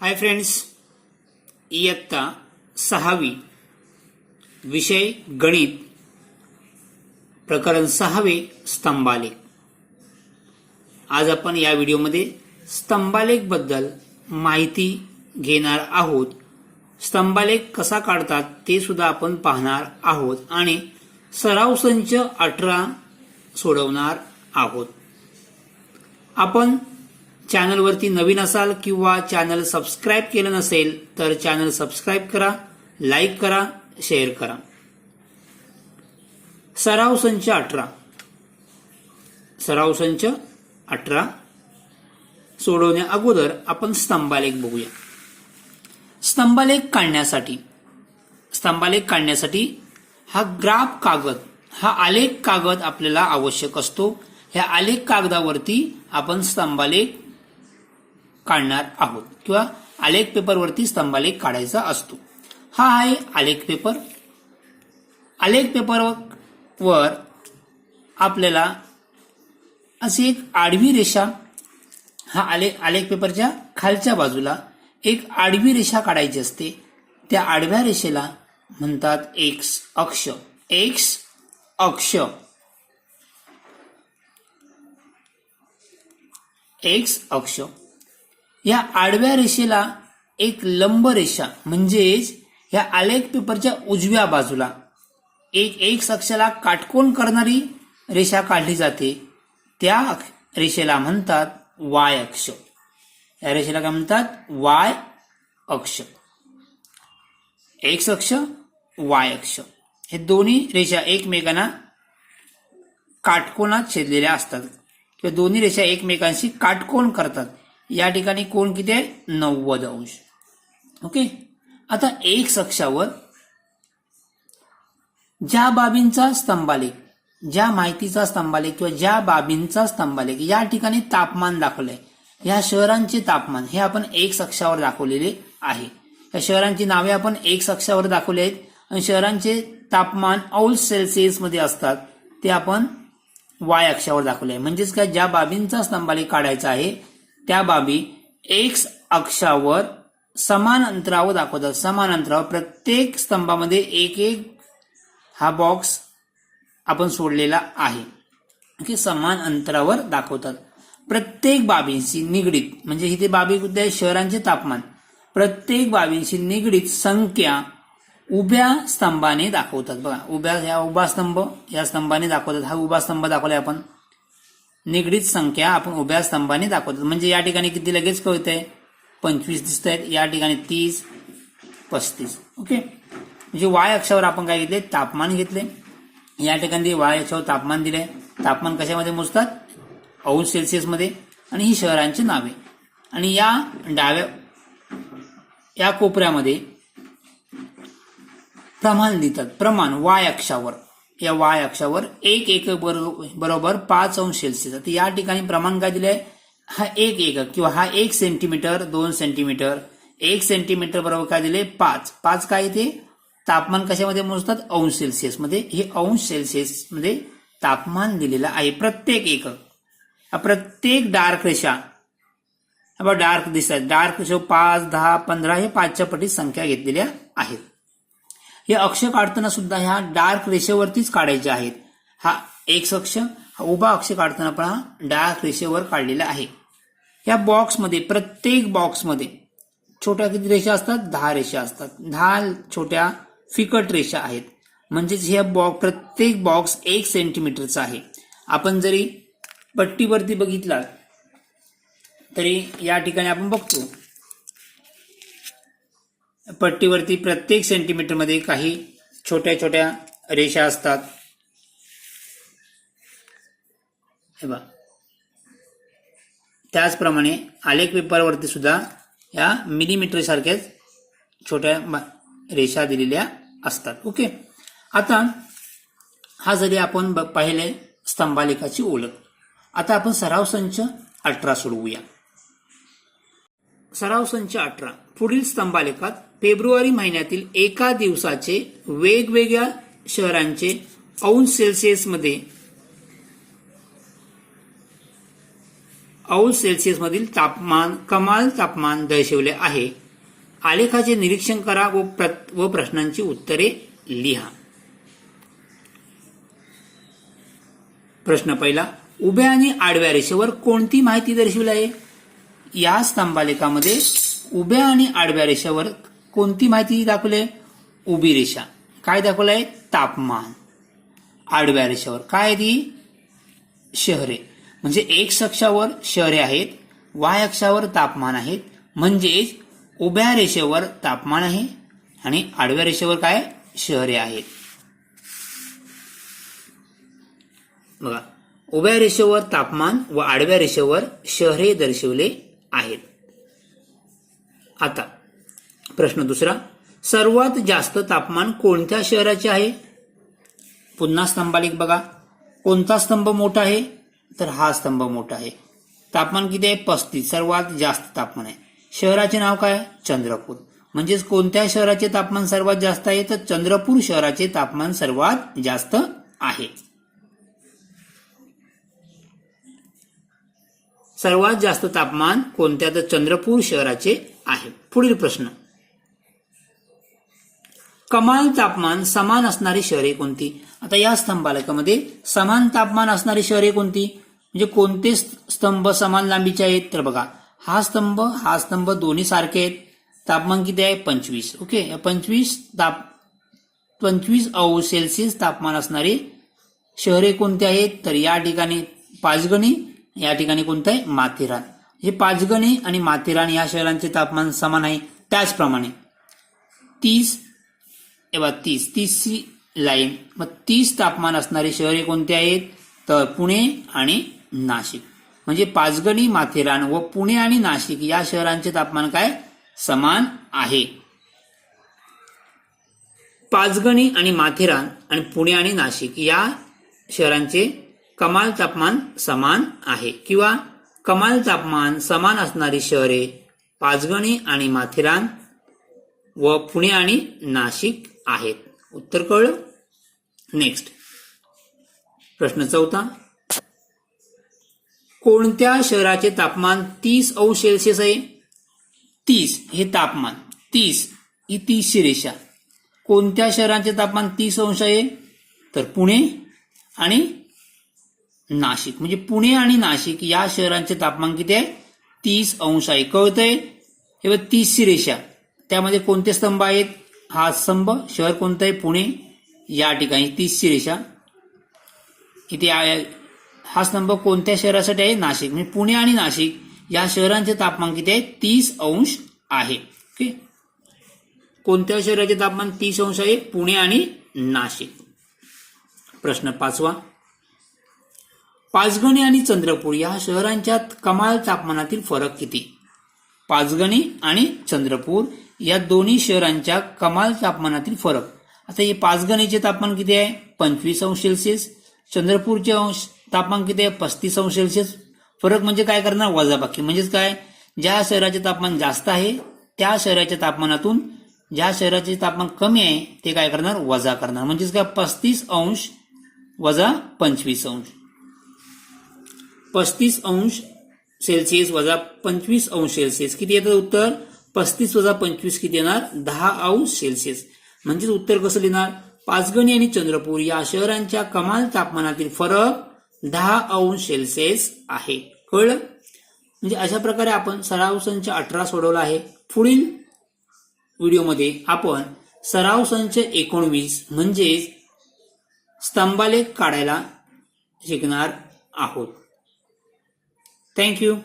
Hi friends, इयत्ता 6वी विषय गणित, प्रकरण 6वे स्तंभालेख. आज आपण या व्हिडिओमध्ये स्तंभालेख बद्दल माहिती घेणार आहोत. स्तंभालेख कसा काढतात ते सुद्धा आपण पाहणार आहोत आणि सराव संच 18 सोडवणार आहोत. आपण चॅनलवरती नवीन असाल किंवा चॅनल सबस्क्राईब केलं नसेल तर चॅनल सबस्क्राईब करा, लाईक करा, शेअर करा. सराव संच 18 सोडवण्या अगोदर आपण स्तंभालेख बघूया. स्तंभालेख काढण्यासाठी हा ग्राफ कागद, हा आलेख कागद आपल्याला आवश्यक असतो. ह्या आलेख कागदावरती आपण स्तंभालेख काढणार आहोत किंवा आलेख पेपरवरती स्तंभालेख काढायचा असतो. हा आहे आलेख पेपर. आलेख पेपरवर आपल्याला अशी एक आडवी रेषा, हा आलेख पेपरच्या खालच्या बाजूला एक आडवी रेषा काढायची असते. त्या आडव्या रेषेला म्हणतात एक्स अक्ष. एक्स अक्ष. या आडव्या रेषेला एक लंब रेषा म्हणजेच या आलेख पेपरच्या उजव्या बाजूला एक एक्स अक्षाला काटकोन करणारी रेषा काढली जाते. त्या रेषेला म्हणतात वाय अक्ष. या रेषेला काय म्हणतात? वाय अक्ष. एक्स अक्ष, वाय अक्ष. हे दोन्ही रेषा एकमेकांना काटकोनात छेदलेल्या असतात किंवा दोन्ही रेषा एकमेकांशी काटकोन करतात. या ठिकाणी कोण किती आहे? 90 अंश. ओके. आता एक्स अक्षावर ज्या बाबींचा स्तंभालेख, ज्या माहितीचा स्तंभालेख किंवा ज्या बाबींचा स्तंभालेख, या ठिकाणी तापमान दाखवलंय. या शहरांचे तापमान हे आपण एक्स अक्षावर दाखवलेले आहे. या शहरांची नावे आपण एक्स अक्षावर दाखवली आहेत आणि शहरांचे तापमान अंश सेल्सिअस मध्ये असतात ते आपण वाय अक्षावर दाखवले आहे. म्हणजेच काय, ज्या बाबींचा स्तंभालेख काढायचा आहे त्या बाबी एक्स अक्षावर समान अंतरावर दाखवतात. समान अंतरावर प्रत्येक स्तंभामध्ये एक एक हा बॉक्स आपण सोडलेला आहे. ओके. समान अंतरावर दाखवतात. प्रत्येक बाबींशी निगडीत, म्हणजे इथे बाबी कुठे आहे? शहरांचे तापमान. प्रत्येक बाबींशी निगडीत संख्या उभ्या स्तंभाने दाखवतात. बघा, उभा स्तंभ या स्तंभाने दाखवतात. हा उभा स्तंभ दाखवलाय आपण. निगडीत संख्या आपण उभ्या स्तंभाने दाखवतात. म्हणजे या ठिकाणी किती लगेच कळतंय? 25 दिसत आहेत. या ठिकाणी 30, 35. ओके. म्हणजे वाय अक्षावर आपण काय घेतले? तापमान घेतले. या ठिकाणी वाय अक्षावर तापमान दिले. तापमान कशामध्ये मोजतात? अंश सेल्सिअस मध्ये. आणि ही शहरांची नावे. आणि या डाव्या या कोपऱ्यामध्ये प्रमाण लिहितात. प्रमाण वाय अक्षावर, या वाय अक्षावर 1 एकक बरोबर 5 अंश सेल्सिअस. आता या ठिकाणी प्रमाण काय दिले? हा 1 एकक किंवा हा 1 सेंटीमीटर, 2 सेंटीमीटर. 1 सेंटीमीटर बरोबर काय दिले? 5. 5 काय ते? तापमान कशामध्ये मोजतात? अंश सेल्सिअस मध्ये. हे अंश सेल्सिअस मध्ये तापमान दिलेलं आहे प्रत्येक एकक. प्रत्येक डार्क रेषा डार्क दिसतात. डार्क रेषा 5, 10, 15 हे 5च्या पटीत संख्या घेतलेल्या आहेत. हे अक्ष काढताना सुद्धा ह्या डार्क रेषेवरतीच काढायचे आहेत. हा एक्स अक्ष, हा उभा अक्ष काढताना पण हा डार्क रेषेवर काढलेला आहे. या बॉक्समध्ये, प्रत्येक बॉक्समध्ये छोट्या किती रेषा असतात? 10 रेषा असतात. 10 छोट्या फिकट रेषा आहेत. म्हणजेच हे प्रत्येक बॉक्स 1 सेंटीमीटरचा आहे. आपण जरी पट्टीवरती बघितला तरी या ठिकाणी आपण बघतो पट्टीवरती प्रत्येक सेंटीमीटर मध्ये काही छोट्या छोट्या रेषा असतात. हे बघा, त्याचप्रमाणे आलेख पेपरवरती सुद्धा या मिलीमीटर सारख्याच छोट्या रेषा दिलेल्या असतात. ओके. आता हा जरी आपण पाहिले स्तंभालेखाची ओळख. आता आपण सराव संच 18 सोडवूया. सराव संच 18. पुढील स्तंभालेखात फेब्रुवारी महिन्यातील एका दिवसाचे वेगवेगळ्या शहरांचे अंश सेल्सिअस मध्ये अंश सेल्सिअस मधील तापमान कमाल तापमान दर्शवले आहे. आलेखाचे निरीक्षण करा व प्रश्नांची उत्तरे लिहा. प्रश्न पहिला, उभ्या आणि आडव्या रेषेवर कोणती माहिती दर्शवली आहे? या स्तंभालेखामध्ये उभ्या आणि आडव्या रेषेवर कोणती माहिती दाखवली? उभी रेषा काय दाखवलंय? तापमान. आडव्या रेषेवर काय ती? शहरे. म्हणजे एक्स अक्षावर शहरे आहेत, वाय अक्षावर तापमान आहेत. म्हणजेच उभ्या रेषेवर तापमान आहे आणि आडव्या रेषेवर काय? शहरे आहेत. बघा, उभ्या रेषेवर तापमान व आडव्या रेषेवर शहरे दर्शवले आहेत. आता प्रश्न दुसरा, सर्वात जास्त तापमान कोणत्या शहराचे आहे? पुन्हा स्तंभालेख बघा. कोणता स्तंभ मोठा आहे? तर हा स्तंभ मोठा आहे. तापमान किती आहे? 35. सर्वात जास्त तापमान आहे. शहराचे नाव काय? चंद्रपूर. म्हणजेच कोणत्या शहराचे तापमान सर्वात जास्त आहे? तर चंद्रपूर शहराचे तापमान सर्वात जास्त आहे. सर्वात जास्त तापमान कोणत्या? तर चंद्रपूर शहराचे आहे. पुढील प्रश्न, कमाल तापमान समान असणारी शहरे कोणती? आता या स्तंभालेखामध्ये समान तापमान असणारी शहरे कोणती? म्हणजे कोणते स्तंभ समान लांबीचे आहेत? तर बघा, हा स्तंभ दोन्ही सारखे आहेत. तापमान किती आहे? 25. ओके, 25 अंश सेल्सिअस तापमान असणारी शहरे कोणती आहेत? तर या ठिकाणी पाचगणी, या ठिकाणी कोणतं आहे? माथेरान. हे पाचगणी आणि माथेरान या शहरांचे तापमान समान आहे. त्याचप्रमाणे 30 ची लाईन, मग 30 तापमान असणारी शहरे कोणती आहेत? तर पुणे आणि नाशिक. म्हणजे पाचगणी, माथेरान व पुणे आणि नाशिक या शहरांचे तापमान काय? समान आहे. पाचगणी आणि माथेरान आणि पुणे आणि नाशिक या शहरांचे कमाल तापमान समान आहे. किंवा कमाल तापमान समान असणारी शहरे पाचगणी आणि माथेरान व पुणे आणि नाशिक आहेत. उत्तर कळलं? नेक्स्ट प्रश्न चौथा, कोणत्या शहराचे तापमान 30 अंश सेल्सिअस आहे? 30 हे तापमान, 30 ही 30 ची रेषा. कोणत्या शहराचे तापमान 30 अंश आहे? तर पुणे आणि नाशिक. म्हणजे पुणे आणि नाशिक या शहरांचे तापमान किती आहे? 30 अंश आहे. कळतंय? हे बघ, 30 ची रेषा. त्यामध्ये कोणते स्तंभ आहेत? हा स्तंभ. शहर कोणतं आहे? पुणे. या ठिकाणी 30 ची रेषा इथे. हा स्तंभ कोणत्या शहरासाठी आहे? नाशिक. म्हणजे पुणे आणि नाशिक या शहरांचे तापमान किती आहे? 30 अंश आहे. ओके, कोणत्या शहराचे तापमान 30 अंश आहे? पुणे आणि नाशिक. प्रश्न पाचवा, पाचगणी आणि चंद्रपूर या शहरांच्या कमाल तापमानातील फरक किती? पाचगणी आणि चंद्रपूर या दोन्ही शहरांच्या कमाल तापमानातील फरक. आता हे पाचगणीचे तापमान किती आहे? 25 अंश सेल्सिअस. चंद्रपूरचे तापमान किती आहे? 35 अंश सेल्सिअस. फरक म्हणजे काय करणार? वजाबाकी. म्हणजेच काय? ज्या शहराचे तापमान जास्त आहे त्या शहराच्या तापमानातून ज्या शहराचे तापमान कमी आहे ते काय करणार? वजा करणार. म्हणजेच काय? 35 अंश वजा 25 अंश. 35 अंश सेल्सिअस वजा 25 अंश सेल्सिअस किती येतं उत्तर? 35 वजा 25 किती येणार? 10 अंश सेल्सिअस. म्हणजेच उत्तर कसं लिहिणार? पाचगणी आणि चंद्रपूर या शहरांच्या कमाल तापमानातील फरक 10 अंश सेल्सिअस आहे. कळलं? म्हणजे अशा प्रकारे आपण सराव संच 18 सोडवला आहे. पुढील व्हिडिओमध्ये आपण सराव संच 19 म्हणजेच स्तंभालेख काढायला शिकणार आहोत. थँक्यू.